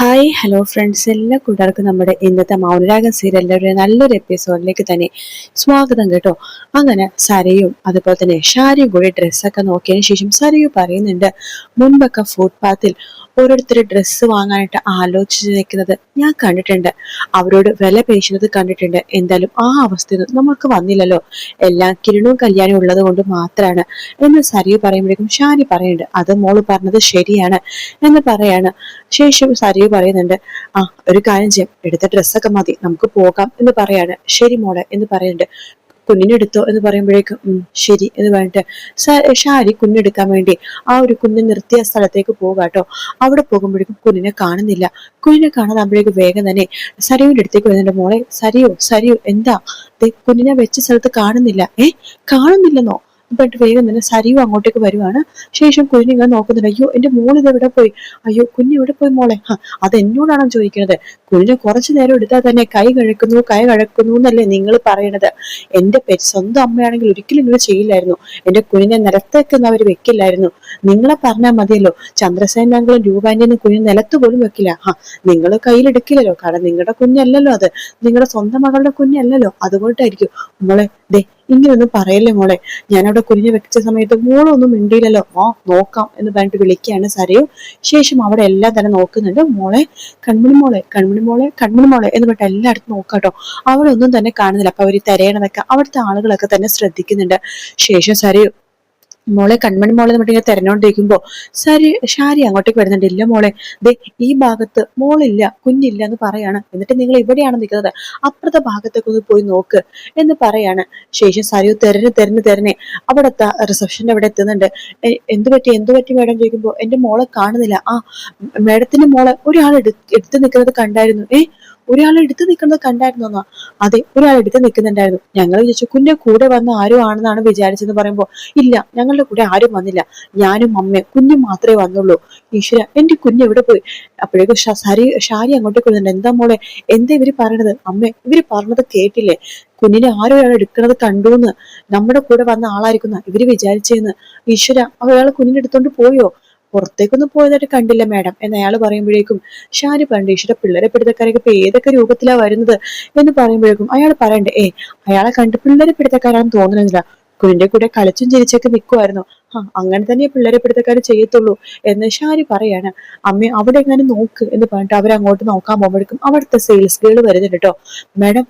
Hi hello friends, എല്ലാ കൂട്ടുകാർക്കും നമ്മുടെ ഇന്നത്തെ മൗനരാഗം സീരിയലിന്റെ ഒരു നല്ലൊരു എപ്പിസോഡിലേക്ക് തന്നെ സ്വാഗതം കേട്ടോ. അങ്ങനെ സരയും അതുപോലെ തന്നെ ഷാരിയും കൂടി ഡ്രസ്സൊക്കെ നോക്കിയതിനു ശേഷം സരയു പറയുന്നുണ്ട്, മുൻപൊക്കെ ഫുട്പാത്തിൽ ഓരോരുത്തർ ഡ്രസ്സ് വാങ്ങാനായിട്ട് ആലോചിച്ച് നിൽക്കുന്നത് ഞാൻ കണ്ടിട്ടുണ്ട്, അവരോട് വില പേശുന്നത് കണ്ടിട്ടുണ്ട്. എന്തായാലും ആ അവസ്ഥയൊന്നും നമുക്ക് വന്നില്ലല്ലോ, എല്ലാം കിരണവും കല്യാണവും ഉള്ളത് കൊണ്ട് മാത്രമാണ് എന്ന് സരയു പറയുമ്പോഴേക്കും ഷാരി പറയുന്നുണ്ട്, അത് മോള് പറഞ്ഞത് ശരിയാണ് എന്ന് പറയാണ്. ശേഷം സരയു പറയുന്നുണ്ട്, ആ ഒരു കാര്യം ചെയ്യാം, എടുത്ത ഡ്രസ്സൊക്കെ മതി, നമുക്ക് പോകാം എന്ന് പറയാണ്. ശരി മോളെ എന്ന് പറയുന്നുണ്ട്. കുഞ്ഞിനെടുത്തോ എന്ന് പറയുമ്പോഴേക്കും ശരി എന്ന് പറഞ്ഞിട്ട് ഷാരി കുഞ്ഞെടുക്കാൻ വേണ്ടി ആ ഒരു കുഞ്ഞ് നിർത്തിയ സ്ഥലത്തേക്ക് പോകാട്ടോ. അവിടെ പോകുമ്പോഴേക്കും കുഞ്ഞിനെ കാണുന്നില്ല. കുഞ്ഞിനെ കാണാതാകുമ്പോഴേക്കും വേഗം തന്നെ സരയുവിന്റെ അടുത്തേക്ക് വരുന്നുണ്ട്. മോളെ സരിയോ സരിയോ എന്താ കുഞ്ഞിനെ വെച്ച സ്ഥലത്ത് കാണുന്നില്ല? കാണുന്നില്ലെന്നോ? ബട്ട് വേഗം തന്നെ സരിയും അങ്ങോട്ടേക്ക് വരുവാണ്. ശേഷം കുഞ്ഞിങ്ങനെ നോക്കുന്നുണ്ട്, അയ്യോ എന്റെ മോൾ ഇത് എവിടെ പോയി, അയ്യോ കുഞ്ഞ് എവിടെ പോയി മോളെ? അത് എന്നോടാണോ ചോദിക്കുന്നത്? കുഞ്ഞിനെ കുറച്ചു നേരം എടുത്താൽ തന്നെ കൈ കഴക്കുന്നു എന്നല്ലേ നിങ്ങൾ പറയണത്? എന്റെ സ്വന്തം അമ്മയാണെങ്കിൽ ഒരിക്കലും ഇങ്ങനെ ചെയ്യില്ലായിരുന്നു. എന്റെ കുഞ്ഞിനെ നിലത്തേക്കൊന്നും അവർ വെക്കില്ലായിരുന്നു. നിങ്ങളെ പറഞ്ഞാൽ മതിയല്ലോ, ചന്ദ്രസേന അങ്കിളും രൂപാന്റിനും കുഞ്ഞിനെ നിലത്ത് പോലും വെക്കില്ല. നിങ്ങൾ കയ്യിലെടുക്കില്ലല്ലോ, കാരണം നിങ്ങളുടെ കുഞ്ഞല്ലല്ലോ അത്, നിങ്ങളുടെ സ്വന്തം മകളുടെ കുഞ്ഞല്ലല്ലോ. അതുകൊണ്ടായിരിക്കും. മോളെ ദേ ഇങ്ങനൊന്നും പറയല്ലേ മോളെ, ഞാനവിടെ കുഞ്ഞിനെ വെച്ച സമയത്ത് മോളൊന്നും മിണ്ടിയില്ലല്ലോ. നോക്കാം എന്ന് പറഞ്ഞിട്ട് വിളിക്കുകയാണ് സരയു. ശേഷം അവിടെ എല്ലാം തന്നെ നോക്കുന്നുണ്ട്. മോളെ കൺമണി മോളെ കൺമണി മോളെ കൺമണി മോളെ എന്ന് പറഞ്ഞിട്ട് എല്ലായിടത്തും നോക്കാട്ടോ. അവിടെ ഒന്നും തന്നെ കാണുന്നില്ല. അപ്പൊ അവര് തിരയണതൊക്കെ അവിടുത്തെ ആളുകളൊക്കെ തന്നെ ശ്രദ്ധിക്കുന്നുണ്ട്. ശേഷം സരയു മോളെ കൺമണി മോളെ എന്ന് പറഞ്ഞിട്ട് തെരഞ്ഞോണ്ടിരിക്കുമ്പോ ഷാരി അങ്ങോട്ടേക്ക് വരുന്നുണ്ട്. ഇല്ല മോളെ, ദേ ഈ ഭാഗത്ത് മോളില്ല, കുഞ്ഞില്ല എന്ന് പറയാണ്. എന്നിട്ട് നിങ്ങൾ ഇവിടെയാണ് നിൽക്കുന്നത്, അപ്പുറത്തെ ഭാഗത്തേക്ക് ഒന്ന് പോയി നോക്ക് എന്ന് പറയാണ്. ശേഷം സരയു തെരഞ്ഞ് അവിടുത്തെ റിസപ്ഷന്റെ അവിടെ എത്തുന്നുണ്ട്. എന്ത് പറ്റി മേഡം ചോദിക്കുമ്പോ എന്റെ മോളെ കാണുന്നില്ല. മേഡത്തിന്റെ മോളെ ഒരാൾ എടുത്ത് നിൽക്കുന്നത് കണ്ടായിരുന്നു. ഒരാൾ എടുത്ത് നിൽക്കുന്നത് കണ്ടായിരുന്നോ? അതെ, ഒരാൾ എടുത്ത് നിൽക്കുന്നുണ്ടായിരുന്നു. ഞങ്ങൾ വിചാരിച്ചു കുഞ്ഞെ കൂടെ വന്ന ആരും ആണെന്നാണ് വിചാരിച്ചെന്ന് പറയുമ്പോ, ഇല്ല ഞങ്ങളുടെ കൂടെ ആരും വന്നില്ല, ഞാനും അമ്മയും കുഞ്ഞും മാത്രമേ വന്നുള്ളൂ. ഈശ്വര, എന്റെ കുഞ്ഞ് എവിടെ പോയി? അപ്പോഴേക്കും ഷാരി അങ്ങോട്ടേക്ക് വരുന്നുണ്ട്. എന്താ മോളെ, എന്താ ഇവര് പറയണത്? അമ്മേ, ഇവര് പറഞ്ഞത് കേട്ടില്ലേ? കുഞ്ഞിനെ ആരോ അയാൾ എടുക്കണത് കണ്ടുന്ന്, നമ്മുടെ കൂടെ വന്ന ആളായിരിക്കുന്ന ഇവര് വിചാരിച്ചേന്ന്. ഈശ്വര, അയാൾ കുഞ്ഞിനെ എടുത്തോണ്ട് പോയോ? പുറത്തേക്കൊന്നും പോയതായിട്ട് കണ്ടില്ല മാഡം എന്ന് അയാൾ പറയുമ്പോഴേക്കും ഷാരി പറഞ്ഞു, ഈശ്വര പിള്ളേരെ പിടുത്തക്കാരൊക്കെ ഇപ്പൊ ഏതൊക്കെ രൂപത്തിലാ വരുന്നത് എന്ന് പറയുമ്പോഴേക്കും അയാൾ പറയണ്ടേ, അയാളെ കണ്ട് പിള്ളേരെ പിടുത്തക്കാരാണെന്ന് തോന്നുന്നില്ല, കുഞ്ഞിന്റെ കൂടെ കളിച്ചും ചിരിച്ചൊക്കെ നിൽക്കുമായിരുന്നു. അങ്ങനെ തന്നെ പിള്ളേരെ പിടുത്തക്കാർ ചെയ്യത്തുള്ളൂ എന്ന് ഷാരി പറയാണ്. അമ്മ അവിടെ എങ്ങനെ നോക്ക് എന്ന് പറഞ്ഞിട്ട് അവരങ്ങോട്ട് നോക്കാൻ പോകുമ്പോഴേക്കും അവിടുത്തെ സെയിൽസ് ഗേൾ വരുന്നുണ്ട് കേട്ടോ.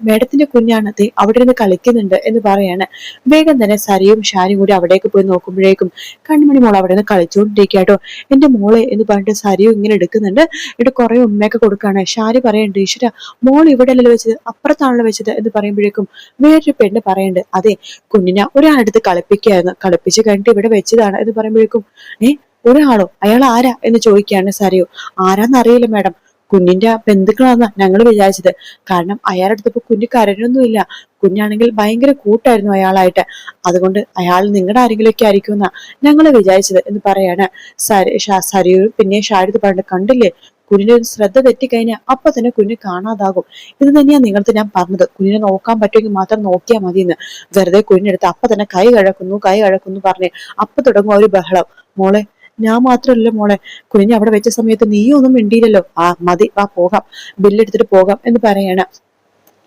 മേഡത്തിന്റെ കുഞ്ഞാണ് അവിടെ നിന്ന് കളിക്കുന്നുണ്ട് എന്ന് പറയാണ്. വേഗം തന്നെ സരിയും ഷാരിയും കൂടി അവിടേക്ക് പോയി നോക്കുമ്പോഴേക്കും കൺമണി മോൾ അവിടെ നിന്ന് കളിച്ചുകൊണ്ടിരിക്കുക കേട്ടോ. എന്റെ മോളെ എന്ന് പറഞ്ഞിട്ട് സരിയും ഇങ്ങനെ എടുക്കുന്നുണ്ട്. എന്നിട്ട് കുറെ ഉമ്മയൊക്കെ കൊടുക്കാണ്. ഷാരി പറയുന്നുണ്ട്, ഈശ്വര മോൾ ഇവിടെ അല്ലല്ലോ വെച്ചത്, അപ്പുറത്താണല്ലോ വെച്ചത് എന്ന് പറയുമ്പോഴേക്കും വേറൊരു പെണ്ണ് പറയുന്നുണ്ട്, അതെ കുഞ്ഞിനെ ഒരാളെടുത്ത് കളിപ്പിച്ച് കഴിഞ്ഞിട്ട് ഇവിടെ വെച്ചതാണ് എന്ന് പറയുമ്പോഴേക്കും ഒരാളോ, അയാൾ ആരാ എന്ന് ചോദിക്കുകയാണ് സരയു. ആരാന്നറിയില്ല മാഡം, കുഞ്ഞിന്റെ ബന്ധുക്കളാന്നാ ഞങ്ങൾ വിചാരിച്ചത്. കാരണം അയാളെടുത്തപ്പോ കുഞ്ഞ് കരഞ്ഞൊന്നുമില്ല, കുഞ്ഞാണെങ്കിൽ ഭയങ്കര കൂട്ടായിരുന്നു അയാളായിട്ട്, അതുകൊണ്ട് അയാൾ നിങ്ങളുടെ ആരെങ്കിലുമൊക്കെ ആയിരിക്കുമെന്നാ ഞങ്ങൾ വിചാരിച്ചത് എന്ന് പറയാണ്. സരയു പിന്നെ ഷാരിദ് പറഞ്ഞു, കണ്ടില്ലേ കുഞ്ഞിന്റെ ഒരു ശ്രദ്ധ തെറ്റിക്കഴിഞ്ഞാൽ അപ്പൊ തന്നെ കുഞ്ഞ് കാണാതാകും. ഇത് തന്നെയാ നിങ്ങൾക്ക് ഞാൻ പറഞ്ഞത്, കുഞ്ഞിനെ നോക്കാൻ പറ്റുമെങ്കിൽ മാത്രം നോക്കിയാൽ മതിയെന്ന്. വെറുതെ കുഞ്ഞെടുത്ത് അപ്പൊ തന്നെ കൈ കഴക്കുന്നു പറഞ്ഞ് അപ്പൊ തുടങ്ങും ഒരു ബഹളം. മോളെ, ഞാൻ മാത്രമല്ല മോളെ, കുഞ്ഞിനെ അവിടെ വെച്ച സമയത്ത് നീയും ഒന്നും മിണ്ടിയില്ലല്ലോ. മതി, പോകാം, ബില്ലെടുത്തിട്ട് പോകാം എന്ന് പറയാണ്.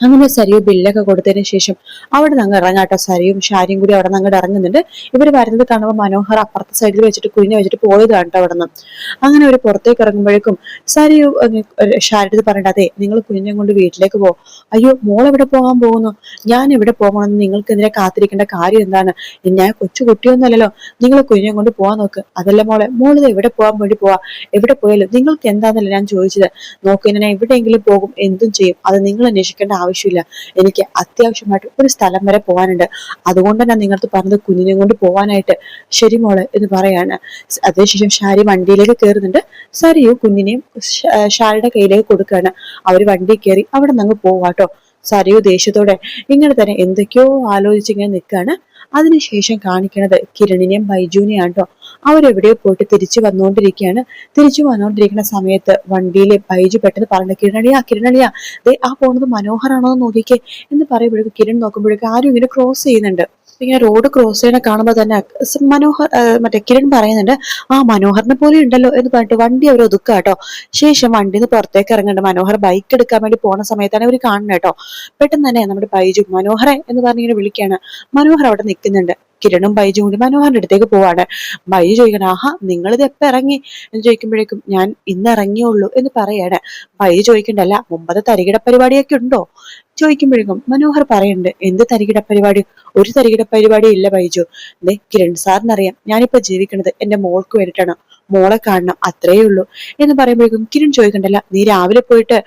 അങ്ങനെ സരിയു ബില്ലൊക്കെ കൊടുത്തതിന് ശേഷം അവിടെ നിന്ന് ഇറങ്ങാട്ടോ. സരിയും ഷാരിയും കൂടി അവിടെ നിന്ന് ഇറങ്ങുന്നുണ്ട്. ഇവര് വരുന്നത് കാണുമ്പോൾ മനോഹർ അപ്പുറത്തെ സൈഡിൽ വെച്ചിട്ട് കുഞ്ഞിനെ വെച്ചിട്ട് പോയതാണ് കേട്ടോ അവിടെ നിന്ന്. അങ്ങനെ അവർ പുറത്തേക്ക് ഇറങ്ങുമ്പോഴേക്കും സരിയു ഷാരിയുടെ പറയണ്ട, അതെ നിങ്ങൾ കുഞ്ഞിനെ കൊണ്ട് വീട്ടിലേക്ക് പോകും. അയ്യോ മോൾ എവിടെ പോകാൻ പോകുന്നു? ഞാൻ എവിടെ പോകണമെന്ന് നിങ്ങൾക്ക് എന്തിനെ കാത്തിരിക്കേണ്ട കാര്യം എന്താണ്? ഞാൻ കൊച്ചു കുട്ടിയൊന്നുമല്ലല്ലോ, നിങ്ങൾ കുഞ്ഞിനെ കൊണ്ട് പോകാൻ നോക്ക്. അതല്ല മോളിത് എവിടെ പോകാൻ വേണ്ടി പോവാ? എവിടെ പോയാലും നിങ്ങൾക്ക് എന്താന്നല്ല ഞാൻ ചോദിച്ചത്. നോക്ക്, ഞാൻ എവിടെയെങ്കിലും പോകും, എന്തും ചെയ്യും, അത് നിങ്ങൾ അന്വേഷിക്കേണ്ട ആവശ്യമില്ല. എനിക്ക് അത്യാവശ്യമായിട്ട് ഒരു സ്ഥലം വരെ പോകാനുണ്ട്, അതുകൊണ്ട് ഞാൻ നിങ്ങൾക്ക് പറഞ്ഞത് കുഞ്ഞിനെ കൊണ്ട് പോവാനായിട്ട്. ശരി മോള് എന്ന് പറയാണ്. അതിനുശേഷം ഷാരി വണ്ടിയിലേക്ക് കയറുന്നുണ്ട്. സരിയു കുഞ്ഞിനെയും ഷാരിയുടെ കയ്യിലേക്ക് കൊടുക്കുകയാണ്. അവര് വണ്ടി കയറി അവിടെ നിന്ന് പോവാട്ടോ. സരിയു ദേഷ്യത്തോടെ ഇങ്ങനെ തന്നെ എന്തൊക്കെയോ ആലോചിച്ച് ഇങ്ങനെ നിൽക്കുകയാണ്. അതിനുശേഷം കാണിക്കുന്നത് കിരണിനെയും ബൈജുവിനെയാണ് കേട്ടോ. അവരെവിടെയോ പോയിട്ട് തിരിച്ചു വന്നുകൊണ്ടിരിക്കുന്ന സമയത്ത് വണ്ടിയിലെ ബൈജു പെട്ടെന്ന് പറഞ്ഞു, കിരണളിയാ ദേ ആ പോകുന്നത് മനോഹറാണോ എന്ന് നോക്കിക്കേ എന്ന് പറയുമ്പോഴേക്കും കിരൺ നോക്കുമ്പോഴേക്കും ആരും ഇങ്ങനെ ക്രോസ് ചെയ്യുന്നുണ്ട്. ഇങ്ങനെ റോഡ് ക്രോസ് ചെയ്യണ കാണുമ്പോൾ തന്നെ മനോഹർ മറ്റേ കിരൺ പറയുന്നുണ്ട്, ആ മനോഹറിനെ പോലെ ഉണ്ടല്ലോ എന്ന് പറഞ്ഞിട്ട് വണ്ടി അവർ ഒതുക്കുക കേട്ടോ. ശേഷം വണ്ടിയിൽ നിന്ന് പുറത്തേക്ക് ഇറങ്ങുന്നുണ്ട്. മനോഹർ ബൈക്ക് എടുക്കാൻ വേണ്ടി പോണ സമയത്താണ് അവർ കാണുന്നത് കേട്ടോ. പെട്ടെന്ന് തന്നെ നമ്മുടെ ബൈജു മനോഹറെ എന്ന് പറഞ്ഞിങ്ങനെ വിളിക്കാണ്. മനോഹർ അവിടെ നിൽക്കുന്നുണ്ട്. കിരണും ബൈജും കൂടി മനോഹറിന്റെ അടുത്തേക്ക് പോവാണ്. ബൈജു ചോദിക്കണം, ആഹാ നിങ്ങളിത് എപ്പോ ഇറങ്ങി എന്ന് ചോദിക്കുമ്പോഴേക്കും ഞാൻ ഇന്ന് ഇറങ്ങിയുള്ളൂ എന്ന് പറയാണ്. ബൈജു ചോദിക്കണ്ടല്ല, മുമ്പത്തെ തരികിട പരിപാടിയൊക്കെ ഉണ്ടോ ചോദിക്കുമ്പോഴേക്കും മനോഹർ പറയുന്നുണ്ട്, എന്ത് തരികിട പരിപാടി? ഒരു തരികിട പരിപാടി ഇല്ല ബൈജു. കിരൺ സാറിനറിയാം ഞാനിപ്പോ ജീവിക്കുന്നത് എന്റെ മോൾക്ക് വേണ്ടിയിട്ടാണ്, മോളെ കാണണം, അത്രയേ ഉള്ളൂ എന്ന് പറയുമ്പോഴേക്കും കിരൺ ചോദിക്കണ്ടല്ല, നീ രാവിലെ പോയിട്ട്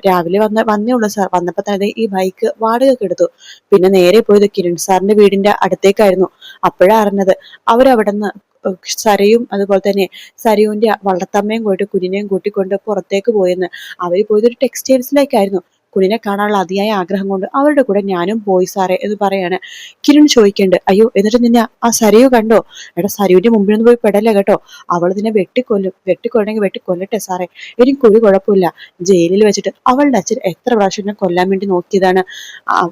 രാവിലെ വന്നേ ഉള്ളൂ സാർ, വന്നപ്പോ തന്നെ ഈ ബൈക്ക് വാടകയ്ക്ക് എടുത്തു, പിന്നെ നേരെ പോയത് കിരൺ സാറിന്റെ വീടിന്റെ അടുത്തേക്കായിരുന്നു. അപ്പോഴാ അറിഞ്ഞത് അവരവിടുന്ന് സരയും അതുപോലെ തന്നെ സരയുവിന്റെ വളർത്തമ്മയും പോയിട്ട് കുഞ്ഞിനെയും കൂട്ടിക്കൊണ്ട് പുറത്തേക്ക് പോയെന്ന്. അവര് പോയത് ഒരു ടെക്സ്റ്റൈൽസിലേക്കായിരുന്നു. കുഞ്ഞിനെ കാണാനുള്ള അതിയായ ആഗ്രഹം കൊണ്ട് അവരുടെ കൂടെ ഞാനും പോയി സാറേ എന്ന് പറയാണ്. കിരൺ ചോദിക്കണ്ട്, അയ്യോ എന്നിട്ട് നിന്നെ ആ സരയു കണ്ടോ? എടാ സരയുവിന്റെ മുമ്പിൽ നിന്ന് പോയി പെടല്ലേ കേട്ടോ, അവൾ നിന്നെ വെട്ടിക്കൊല്ലും, വെട്ടിക്കൊല്ലെങ്കിൽ വെട്ടിക്കൊല്ലട്ടെ സാറേ, എനിക്കൊരു കുഴപ്പമില്ല. ജയിലിൽ വെച്ചിട്ട് അവളുടെ അച്ഛൻ എത്ര പ്രാവശ്യം എന്നെ കൊല്ലാൻ വേണ്ടി നോക്കിയതാണ്,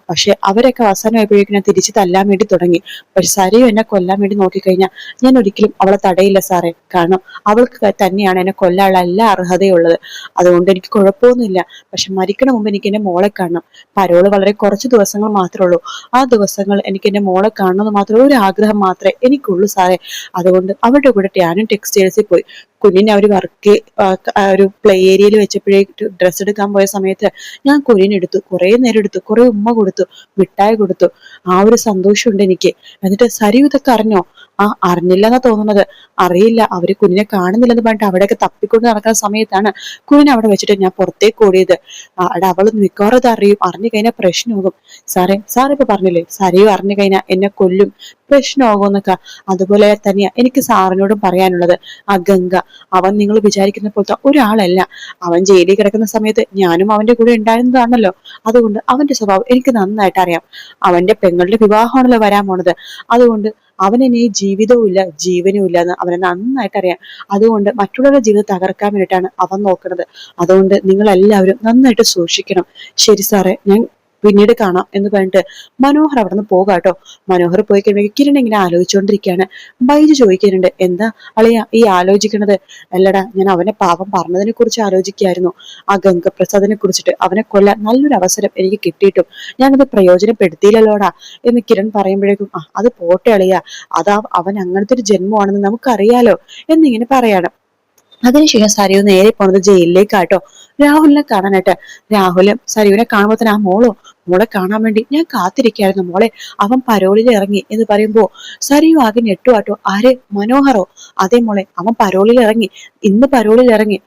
പക്ഷെ അവരൊക്കെ അവസാനമായപ്പോഴേക്കും ഞാൻ തിരിച്ച് തല്ലാൻ വേണ്ടി തുടങ്ങി. പക്ഷെ സരയു എന്നെ കൊല്ലാൻ വേണ്ടി നോക്കിക്കഴിഞ്ഞാൽ ഞാൻ ഒരിക്കലും അവളെ തടയില്ല സാറേ, കാരണം അവൾക്ക് തന്നെയാണ് എന്നെ കൊല്ലാനുള്ള എല്ലാ അർഹതയുള്ളത്. അതുകൊണ്ട് എനിക്ക് കുഴപ്പമൊന്നുമില്ല. പക്ഷെ മരിക്കണ മുമ്പ് എനിക്ക് എന്റെ മോളെ കാണണം. പരോള് വളരെ കുറച്ച് ദിവസങ്ങൾ മാത്രമേ ഉള്ളൂ. ആ ദിവസങ്ങൾ എനിക്ക് എന്റെ മോളെ കാണണമെന്ന് മാത്രമേ ഒരു ആഗ്രഹം മാത്രമേ എനിക്കുള്ളൂ സാറേ. അതുകൊണ്ട് അവരുടെ കൂടെ ഞാനും ടെക്സ്റ്റൈൽസിൽ പോയി. കുഞ്ഞിനെ അവർ വർക്ക് ഒരു പ്ലേ ഏരിയയിൽ വെച്ചപ്പോഴേ ഡ്രസ്സ് എടുക്കാൻ പോയ സമയത്ത് ഞാൻ കുഞ്ഞിനെ എടുത്തു, കുറെ നേരം എടുത്തു, കുറെ ഉമ്മ കൊടുത്തു, മിഠായി കൊടുത്തു. ആ ഒരു സന്തോഷമുണ്ട് എനിക്ക്. എന്നിട്ട് സരി ഇതൊക്കെ അറിഞ്ഞോ? അറിഞ്ഞില്ലെന്നാ തോന്നുന്നത്. അറിയില്ല, അവര് കുഞ്ഞിനെ കാണുന്നില്ലെന്ന് പറഞ്ഞിട്ട് അവിടെയൊക്കെ തപ്പിക്കൊണ്ട് നടക്കുന്ന സമയത്താണ് കുഞ്ഞിനെ അവിടെ വെച്ചിട്ട് ഞാൻ പുറത്തേക്ക് ഓടിയത്. അവിടെ അവള് മിക്കവാറും ഇത് അറിഞ്ഞു കഴിഞ്ഞാൽ പ്രശ്നമാകും സാറേ. സാർ ഇപ്പൊ പറഞ്ഞില്ലേ സരയും അറിഞ്ഞു കഴിഞ്ഞാൽ എന്നെ കൊല്ലും, പ്രശ്നമാകുമെന്നൊക്കെ. അതുപോലെ തന്നെയാ എനിക്ക് സാറിനോടും പറയാനുള്ളത്. ആ ഗംഗ, അവൻ നിങ്ങൾ വിചാരിക്കുന്ന പോലത്തെ ഒരാളല്ല. അവൻ ജയിലിൽ കിടക്കുന്ന സമയത്ത് ഞാനും അവന്റെ കൂടെ ഉണ്ടായിരുന്നതാണല്ലോ. അതുകൊണ്ട് അവന്റെ സ്വഭാവം എനിക്ക് നന്നായിട്ട് അറിയാം. അവന്റെ പെങ്ങളുടെ വിവാഹമാണല്ലോ വരാൻ പോണത്. അതുകൊണ്ട് അവനെന്നെ ജീവിതവും ഇല്ല ജീവനും ഇല്ല എന്ന് അവനെ നന്നായിട്ട് അറിയാം. അതുകൊണ്ട് മറ്റുള്ളവരുടെ ജീവിതം തകർക്കാൻ വേണ്ടിയിട്ടാണ് അവൻ നോക്കുന്നത്. അതുകൊണ്ട് നിങ്ങൾ എല്ലാവരും നന്നായിട്ട് സൂക്ഷിക്കണം. ശരി സാറേ, ഞാൻ പിന്നീട് കാണാം എന്ന് പറഞ്ഞിട്ട് മനോഹർ അവിടെ നിന്ന് പോകാട്ടോ. മനോഹർ പോയി കഴിയുമ്പോൾ കിരൺ ഇങ്ങനെ ആലോചിച്ചുകൊണ്ടിരിക്കുകയാണ്. ബൈജു ചോദിക്കുന്നുണ്ട്, എന്താ അളിയ ഈ ആലോചിക്കണത്? അല്ലടാ, ഞാൻ അവനെ പാവം പറഞ്ഞതിനെ കുറിച്ച് ആലോചിക്കുകയായിരുന്നു. ആ ഗംഗപ്രസാദിനെ കുറിച്ചിട്ട്. അവനെ കൊല്ലാൻ നല്ലൊരു അവസരം എനിക്ക് കിട്ടിയിട്ടും ഞാനത് പ്രയോജനപ്പെടുത്തിയില്ലല്ലോടാ എന്ന് കിരൺ പറയുമ്പോഴേക്കും, അത് പോട്ടെ അളിയ, അവൻ അങ്ങനത്തെ ഒരു ജന്മമാണെന്ന് നമുക്കറിയാലോ എന്നിങ്ങനെ പറയാണ്. അതിനുശേഷം സരയു നേരെ പോണത് ജയിലിലേക്കാട്ടോ, രാഹുലിനെ കാണാനായിട്ട്. രാഹുലും സരയുവിനെ കാണുമ്പോൾ തന്നെ, ആ മോളെ കാണാൻ വേണ്ടി ഞാൻ കാത്തിരിക്കായിരുന്നു മോളെ, അവൻ പരോളിൽ ഇറങ്ങി എന്ന് പറയുമ്പോ സരയു ആകെ ഞെട്ടുവാട്ടോ. ആര്? മനോഹറോ? അതെ മോളെ, അവൻ പരോളിൽ ഇറങ്ങി, ഇന്ന് പരോളിൽ ഇറങ്ങി.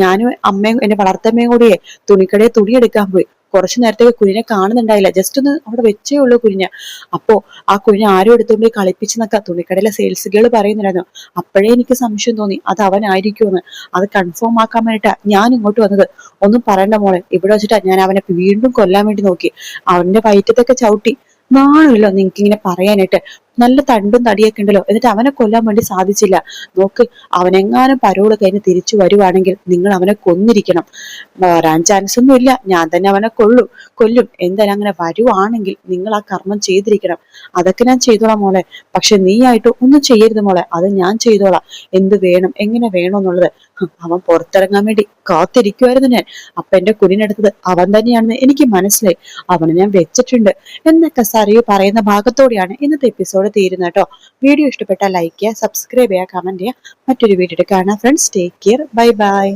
ഞാനും അമ്മയും എന്റെ വളർത്തമ്മയും കൂടിയേ തുണിക്കടയിൽ തുണി എടുക്കാൻ പോയി. കുറച്ചു നേരത്തേക്ക് കുഞ്ഞിനെ കാണുന്നുണ്ടായില്ല, ജസ്റ്റ് ഒന്ന് അവിടെ വെച്ചേ ഉള്ളൂ കുഞ്ഞിനെ. അപ്പോ ആ കുഞ്ഞിനെ ആരും എടുത്തുകൊണ്ട് പോയി കളിപ്പിച്ചെന്നൊക്കെ തുണിക്കടയിലെ സെയിൽസ് ഗേൾ പറയുന്നുണ്ടായിരുന്നു. അപ്പോഴേ എനിക്ക് സംശയം തോന്നി അത് അവനായിരിക്കുമെന്ന്. അത് കൺഫേം ആക്കാൻ വേണ്ടിട്ടാ ഞാൻ ഇങ്ങോട്ട് വന്നത്. ഒന്നും പറയണ്ട മോളെ, ഇവിടെ വെച്ചിട്ടാ ഞാൻ അവനെ വീണ്ടും കൊല്ലാൻ വേണ്ടി നോക്കി. അവന്റെ വയറ്റത്തൊക്കെ ചവിട്ടി. നാണല്ലോ നിങ്ങക്ക് ഇങ്ങനെ പറയാനായിട്ട്? നല്ല തണ്ടും തടിയൊക്കെ ഉണ്ടല്ലോ, എന്നിട്ട് അവനെ കൊല്ലാൻ വേണ്ടി സാധിച്ചില്ല. നോക്ക്, അവനെങ്ങാനും പരോള് കഴിഞ്ഞ് തിരിച്ചു വരുവാണെങ്കിൽ നിങ്ങൾ അവനെ കൊന്നിരിക്കണം. വരാൻ ചാൻസ് ഒന്നും ഇല്ല, ഞാൻ തന്നെ അവനെ കൊല്ലും. എന്തായാലും അങ്ങനെ വരുവാണെങ്കിൽ നിങ്ങൾ ആ കർമ്മം ചെയ്തിരിക്കണം. അതൊക്കെ ഞാൻ ചെയ്തോളാം മോളെ. പക്ഷെ നീ ആയിട്ട് ഒന്നും ചെയ്യരുത് മോളെ, അത് ഞാൻ ചെയ്തോളാം. എന്ത് വേണം എങ്ങനെ വേണം എന്നുള്ളത്. അവൻ പുറത്തിറങ്ങാൻ വേണ്ടി കാത്തിരിക്കുമായിരുന്നു ഞാൻ. അപ്പൊ എന്റെ കുഞ്ഞിനെടുത്തത് അവൻ തന്നെയാണെന്ന് എനിക്ക് മനസ്സിലായി. അവനെ ഞാൻ വെച്ചിട്ടുണ്ട് എന്നൊക്കെ സരയു പറയുന്ന ഭാഗത്തോടെയാണ് ഇന്നത്തെ എപ്പിസോഡ് തീരുന്നത് കേട്ടോ. വീഡിയോ ഇഷ്ടപ്പെട്ടാൽ ലൈക്ക് ചെയ്യുക, സബ്സ്ക്രൈബ് ചെയ്യുക, കമന്റ് ചെയ്യുക. മറ്റൊരു വീഡിയോ കാണാം friends. Take care, bye bye.